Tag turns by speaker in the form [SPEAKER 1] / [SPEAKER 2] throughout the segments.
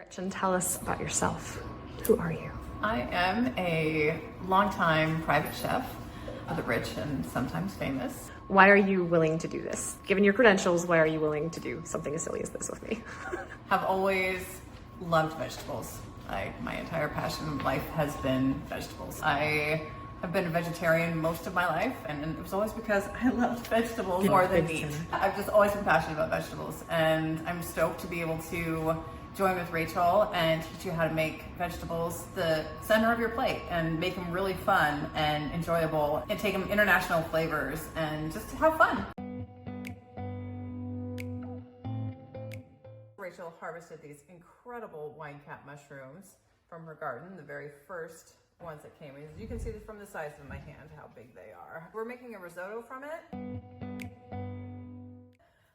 [SPEAKER 1] Gretchen, tell us about yourself. Who are you?
[SPEAKER 2] I am a longtime private chef of the rich and sometimes famous.
[SPEAKER 1] Why are you willing to do this? Given your credentials, why are you willing to do something as silly as this with me?
[SPEAKER 2] Have always loved vegetables. My entire passion in life has been vegetables. I have been a vegetarian most of my life, and it was always because I loved vegetables more than meat. I've just always been passionate about vegetables, and I'm stoked to be able to join with Rachel and teach you how to make vegetables the center of your plate and make them really fun and enjoyable and take them international flavors and just have fun. Rachel harvested these incredible wine cap mushrooms from her garden, the very first ones that came in. You can see this from the size of my hand how big they are. We're making a risotto from it.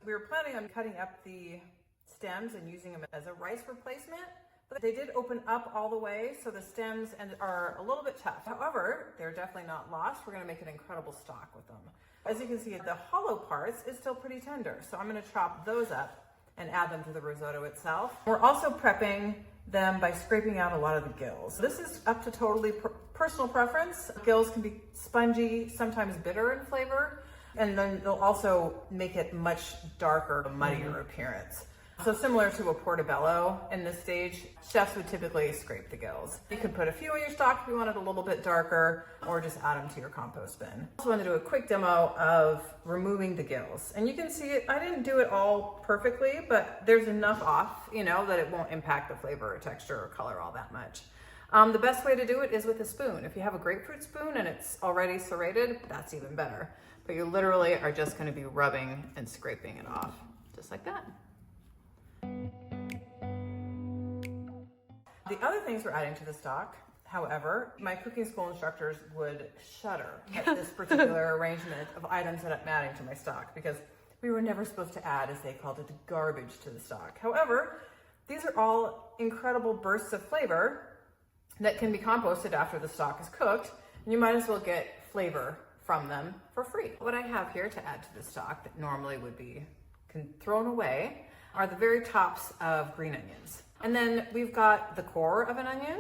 [SPEAKER 2] We were planning on cutting up the stems and using them as a rice replacement, but they did open up all the way, so the stems are a little bit tough. However, they're definitely not lost. We're going to make an incredible stock with them. As you can see, the hollow parts is still pretty tender, so I'm going to chop those up and add them to the risotto itself. We're also prepping them by scraping out a lot of the gills. This is up to totally personal preference. Gills can be spongy, sometimes bitter in flavor, and then they'll also make it much darker, muddier appearance. So similar to a portobello in this stage, chefs would typically scrape the gills. You could put a few in your stock if you want it a little bit darker, or just add them to your compost bin. I also want to do a quick demo of removing the gills. And you can see it, I didn't do it all perfectly, but there's enough off, that it won't impact the flavor or texture or color all that much. The best way to do it is with a spoon. If you have a grapefruit spoon and it's already serrated, that's even better. But you literally are just going to be rubbing and scraping it off, just like that. The other things we're adding to the stock, however, my cooking school instructors would shudder at this particular arrangement of items that I'm adding to my stock, because we were never supposed to add, as they called it, garbage to the stock. However, these are all incredible bursts of flavor that can be composted after the stock is cooked, and you might as well get flavor from them for free. What I have here to add to the stock that normally would be thrown away are the very tops of green onions. And then we've got the core of an onion,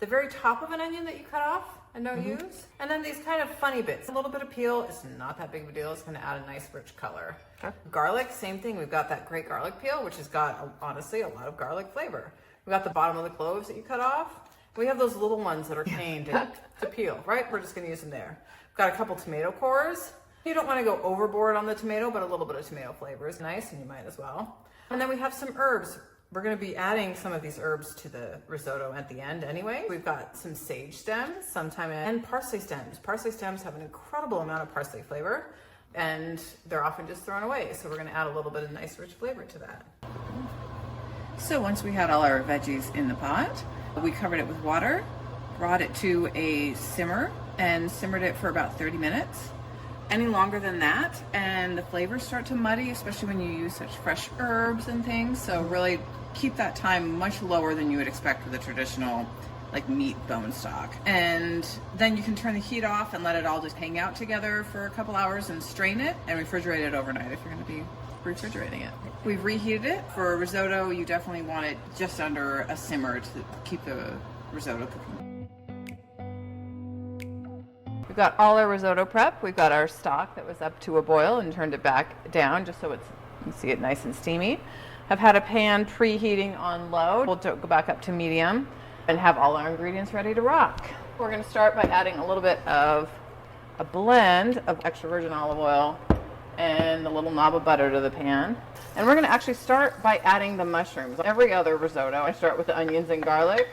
[SPEAKER 2] the very top of an onion that you cut off and don't use, and then these kind of funny bits. A little bit of peel, it's not that big of a deal. It's gonna add a nice rich color. Okay. Garlic, same thing. We've got that great garlic peel, which has got, honestly, a lot of garlic flavor. We've got the bottom of the cloves that you cut off. We have those little ones that are caned to peel, right? We're just gonna use them there. We've got a couple tomato cores. You don't wanna go overboard on the tomato, but a little bit of tomato flavor is nice, and you might as well. And then we have some herbs. We're going to be adding some of these herbs to the risotto at the end anyway. We've got some sage stems, and parsley stems. Parsley stems have an incredible amount of parsley flavor, and they're often just thrown away. So we're going to add a little bit of nice rich flavor to that. So once we had all our veggies in the pot, we covered it with water, brought it to a simmer, and simmered it for about 30 minutes. Any longer than that, and the flavors start to muddy, especially when you use such fresh herbs and things. So really keep that time much lower than you would expect with a traditional meat bone stock. And then you can turn the heat off and let it all just hang out together for a couple hours and strain it and refrigerate it overnight if you're going to be refrigerating it. We've reheated it. For a risotto, you definitely want it just under a simmer to keep the risotto cooking. We've got all our risotto prep. We've got our stock that was up to a boil and turned it back down just so you can see it nice and steamy. I've had a pan preheating on low. We'll go back up to medium and have all our ingredients ready to rock. We're going to start by adding a little bit of a blend of extra virgin olive oil and a little knob of butter to the pan. And we're going to actually start by adding the mushrooms. Every other risotto, I start with the onions and garlic.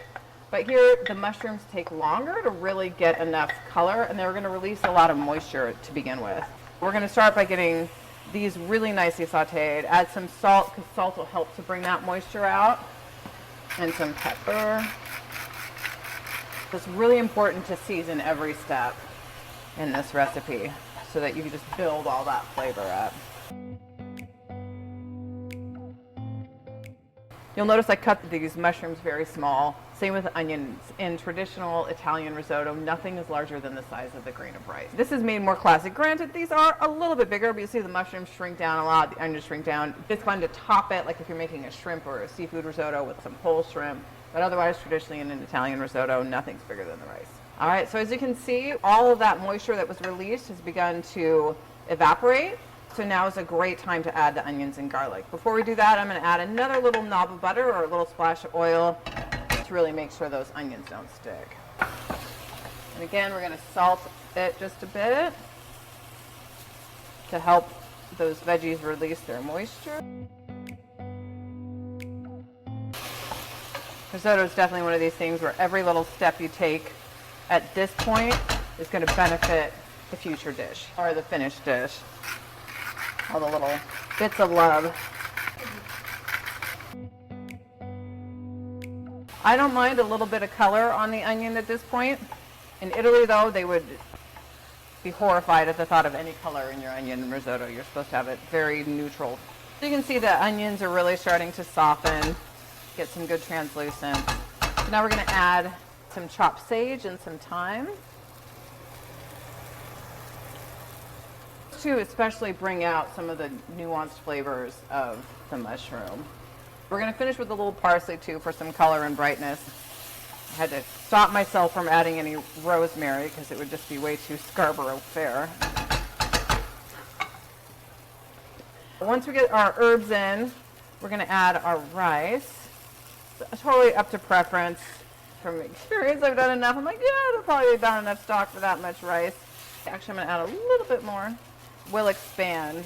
[SPEAKER 2] But here, the mushrooms take longer to really get enough color, and they're going to release a lot of moisture to begin with. We're going to start by getting these really nicely sauteed. Add some salt, because salt will help to bring that moisture out, and some pepper. It's really important to season every step in this recipe so that you can just build all that flavor up. You'll notice I cut these mushrooms very small
[SPEAKER 3] Same with onions. In traditional Italian risotto, nothing is larger than the size of the grain of rice. This is made more classic. Granted, these are a little bit bigger, but you see the mushrooms shrink down a lot, the onions shrink down. It's fun to top it, like if you're making a shrimp or a seafood risotto with some whole shrimp. But otherwise, traditionally in an Italian risotto, nothing's bigger than the rice. All right, so as you can see, all of that moisture that was released has begun to evaporate. So now is a great time to add the onions and garlic. Before we do that, I'm going to add another little knob of butter or a little splash of oil to really make sure those onions don't stick. And again, we're going to salt it just a bit to help those veggies release their moisture. Risotto is definitely one of these things where every little step you take at this point is going to benefit the future dish or the finished dish. All the little bits of love. I don't mind a little bit of color on the onion at this point. In Italy, though, they would be horrified at the thought of any color in your onion risotto. You're supposed to have it very neutral. So you can see the onions are really starting to soften, get some good translucence. Now we're going to add some chopped sage and some thyme to especially bring out some of the nuanced flavors of the mushroom. We're going to finish with a little parsley too for some color and brightness. I had to stop myself from adding any rosemary because it would just be way too Scarborough fare. Once we get our herbs in, we're going to add our rice. Totally up to preference. From experience, I've done enough. I'm like, yeah, it'll probably be about enough stock for that much rice. Actually, I'm going to add a little bit more. We'll expand.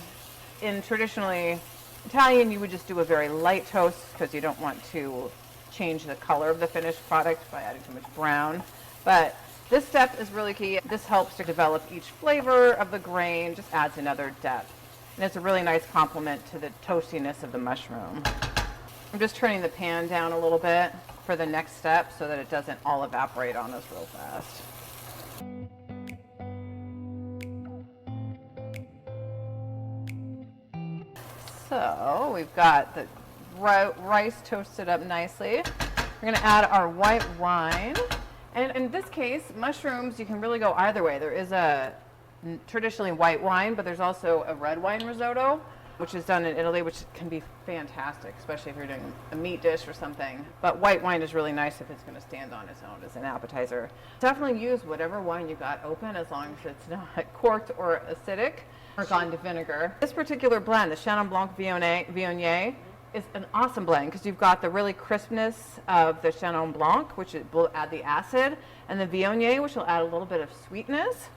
[SPEAKER 3] In traditionally Italian, you would just do a very light toast because you don't want to change the color of the finished product by adding too much brown. But this step is really key. This helps to develop each flavor of the grain, just adds another depth. And it's a really nice complement to the toastiness of the mushroom. I'm just turning the pan down a little bit for the next step so that it doesn't all evaporate on us real fast. So we've got the rice toasted up nicely. We're going to add our white wine. And in this case, mushrooms, you can really go either way. There is a traditionally white wine, but there's also a red wine risotto, which is done in Italy, which can be fantastic, especially if you're doing a meat dish or something. But white wine is really nice if it's going to stand on its own as an appetizer. Definitely use whatever wine you got open as long as it's not corked or acidic or gone to vinegar. This particular blend, the Chenin Blanc Viognier, is an awesome blend because you've got the really crispness of the Chenin Blanc, which will add the acid, and the Viognier, which will add a little bit of sweetness.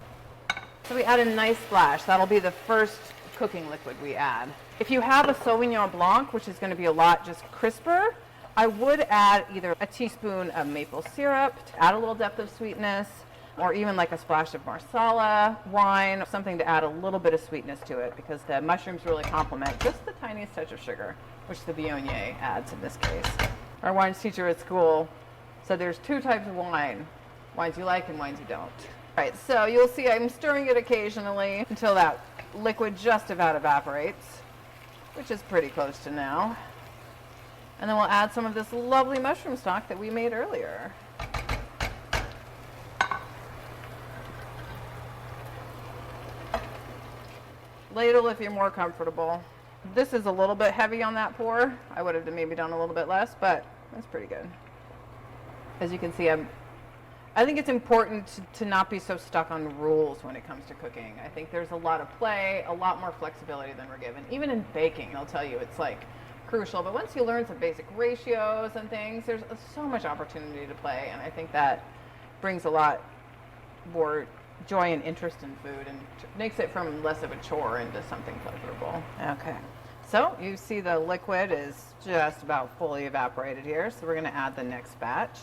[SPEAKER 3] So we add a nice splash. That'll be the first cooking liquid we add. If you have a Sauvignon Blanc, which is going to be a lot just crisper, I would add either a teaspoon of maple syrup to add a little depth of sweetness, or even like a splash of Marsala wine, something to add a little bit of sweetness to it because the mushrooms really complement just the tiniest touch of sugar, which the Viognier adds in this case. Our wine teacher at school said there's two types of wine, wines you like and wines you don't. All right, so you'll see I'm stirring it occasionally until that liquid just about evaporates, which is pretty close to now. And then we'll add some of this lovely mushroom stock that we made earlier. Ladle if you're more comfortable. This is a little bit heavy on that pour. I would have maybe done a little bit less, but that's pretty good. As you can see, I think it's important to not be so stuck on rules when it comes to cooking. I think there's a lot of play, a lot more flexibility than we're given. Even in baking, I'll tell you, it's like crucial. But once you learn some basic ratios and things, there's so much opportunity to play. And I think that brings a lot more joy and interest in food and makes it from less of a chore into something pleasurable. Okay, so you see the liquid is just about fully evaporated here, so we're going to add the next batch.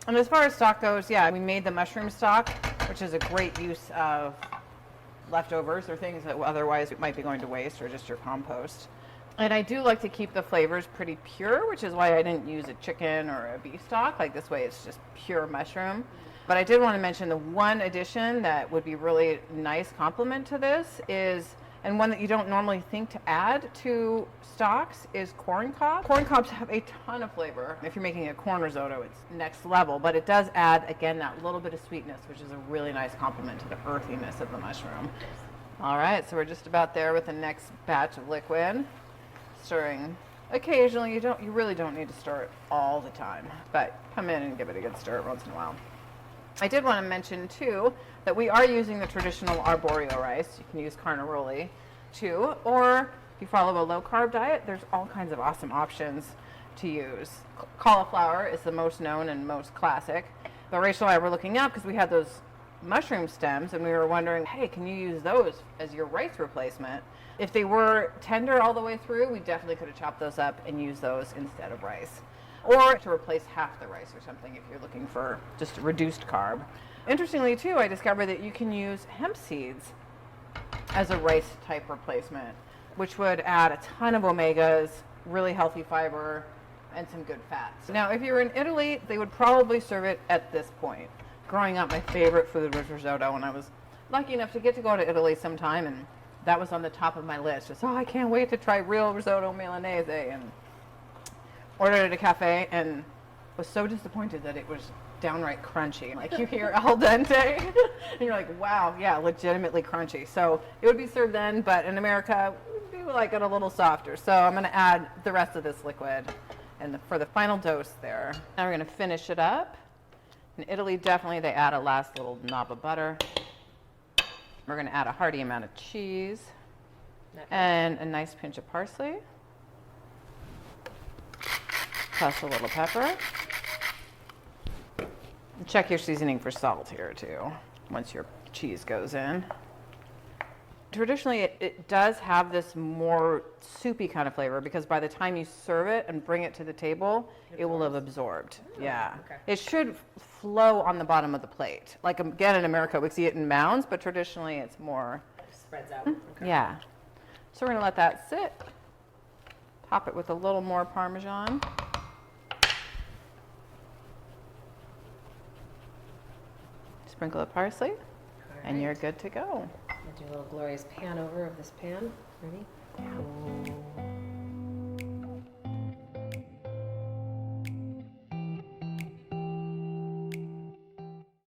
[SPEAKER 3] And as far as stock goes, yeah, we made the mushroom stock, which is a great use of leftovers or things that otherwise might be going to waste or just your compost. And I do like to keep the flavors pretty pure, which is why I didn't use a chicken or a beef stock. Like this way it's just pure mushroom. But I did want to mention the one addition that would be really nice complement to this is and one that you don't normally think to add to stocks is corn cob. Corn cobs have a ton of flavor. If you're making a corn risotto, it's next level, but it does add, again, that little bit of sweetness, which is a really nice complement to the earthiness of the mushroom. All right, so we're just about there with the next batch of liquid. Stirring occasionally. You really don't need to stir it all the time, but come in and give it a good stir once in a while. I did want to mention too that we are using the traditional arborio rice. You can use carnaroli too, or if you follow a low carb diet, there's all kinds of awesome options to use. Cauliflower is the most known and most classic. But Rachel and I were looking up because we had those mushroom stems and we were wondering, hey, can you use those as your rice replacement? If they were tender all the way through, we definitely could have chopped those up and used those instead of rice. Or to replace half the rice or something if you're looking for just reduced carb. Interestingly too, I discovered that you can use hemp seeds as a rice type replacement, which would add a ton of omegas, really healthy fiber, and some good fats. Now, if you're in Italy, they would probably serve it at this point. Growing up, my favorite food was risotto, and I was lucky enough to get to go to Italy sometime, and that was on the top of my list. Just, I can't wait to try real risotto Milanese, and ordered at a cafe and was so disappointed that it was downright crunchy. Like you hear al dente and you're like, wow, yeah, legitimately crunchy. So it would be served then, but in America, we like it a little softer. So I'm gonna add the rest of this liquid and for the final dose there. Now we're gonna finish it up. In Italy, definitely they add a last little knob of butter. We're gonna add a hearty amount of cheese and a nice pinch of parsley. Plus a little pepper. And check your seasoning for salt here too, once your cheese goes in. Traditionally, it does have this more soupy kind of flavor because by the time you serve it and bring it to the table, it will have absorbed. Yeah.
[SPEAKER 1] Okay.
[SPEAKER 3] It should flow on the bottom of the plate. Like again, in America, we see it in mounds, but traditionally it's more.
[SPEAKER 1] It spreads out. Okay.
[SPEAKER 3] Yeah. So we're gonna let that sit. Top it with a little more Parmesan. Sprinkle of parsley, and you're good to go.
[SPEAKER 1] I'll do a little glorious pan over of this pan. Ready?
[SPEAKER 3] Yeah.